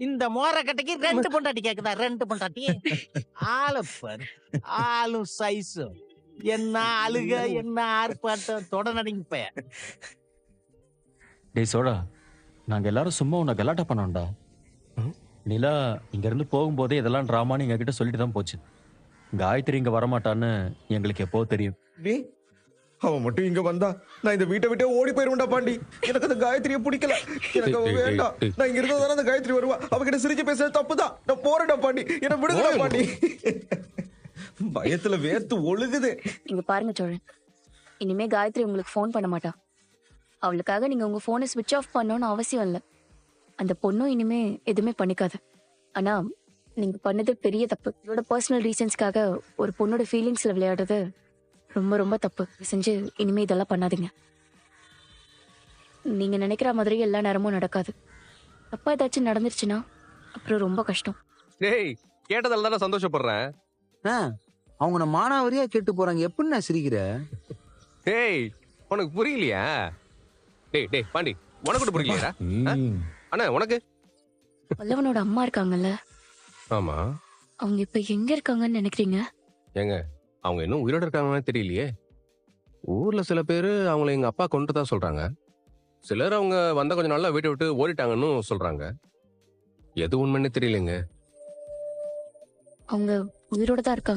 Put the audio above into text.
இந்த மோர கட்டைக்கு 2 பொண்டாட்டி கேக்குதா? 2 பொண்டாட்டி. ஆளு பாரு. ஆளும் சைஸும். என்ன அழுக, என்ன ஆர்ப்பாட்டம், தொட நடுங்கி போய. டேய் சோழா, நாங்க எல்லாரும் சும்மா உன்னை கலாட்டா பண்ணோம்டா. நிலா இங்க இருந்து போகும்போதே இதெல்லாம் டிராமான்னு எங்க கிட்ட சொல்லிட்டு தான் போச்சு. காயத்ரி இங்க வரமாட்டான்னு எங்களுக்கு எப்போ தெரியும். டேய், அவன் மட்டும் இங்க வந்தா நான் இந்த வீட்டை விட்டே ஓடி போயிருவேன்டா பாண்டி. எனக்கு அந்த காயத்ரியை பிடிக்கல. எனக்கு அவ வேண்டாம். நான் இங்க இருந்தா தானே அந்த காயத்ரி வருவா. அவகிட்ட சிரிச்சு பேசுறது தப்புதான். நான் போறேன்டா பாண்டி. என்ன விடுங்கடா பாண்டி. பயத்துல வேர்த்து ஒழுகுது. இங்க பாருங்க சோழன், இனிமே காயத்ரி உங்களுக்கு ஃபோன் பண்ண மாட்டா. அவளுக்காக நீங்க உங்க போனை ஸ்விட்ச் ஆஃப் பண்ணணும்னு அவசியம் இல்லை. அந்த பொண்ணும் இனிமே எதுவுமே பண்ணிக்காது. ஆனா நீங்க பண்ணது பெரிய தப்பு. இதோட பர்சனல் ரீசன்ஸ்க்காக ஒரு பொண்ணோட ஃபீலிங்ஸ்ல விளையாடுறது ரொம்ப ரொம்ப தப்பு. செஞ்சு இனிமே இதெல்லாம் பண்ணாதீங்க. நீங்க நினைக்கிற மாதிரி எல்லா நேரமும் நடக்காது. தப்பா ஏதாச்சும் நடந்துருச்சுன்னா அப்புறம் ரொம்ப கஷ்டம். டேய், கேட்டதால தானே சந்தோஷப்படுறேன். அவங்க நான் மானாவரியா கேட்டு போறாங்க. எப்படி நான் சிரிக்கிற? டேய், உனக்கு புரியலையா? டேய் டேய் பாண்டி, உனக்கு கூட புரியலையா? அண்ணா உனக்கு? வல்லவனோட அம்மா இருக்காங்கல்ல, ஆமா. அவங்க இப்ப எங்க இருக்காங்கன்னு நினைக்கிறீங்க? ஏங்க, அவங்க இன்னும் உயிரோட இருக்காங்கன்னு தெரியலையே. ஊர்ல சில பேரு அவங்கள எங்க அப்பா கொண்டு தான் சொல்றாங்க. சிலர் அவங்க வந்த கொஞ்ச நாள்ல வீட்டை விட்டு ஓடிட்டாங்கன்னு சொல்றாங்க. எது உண்மைன்னு தெரியலங்க. அவங்க உயிரோட தான் இருக்காங்க.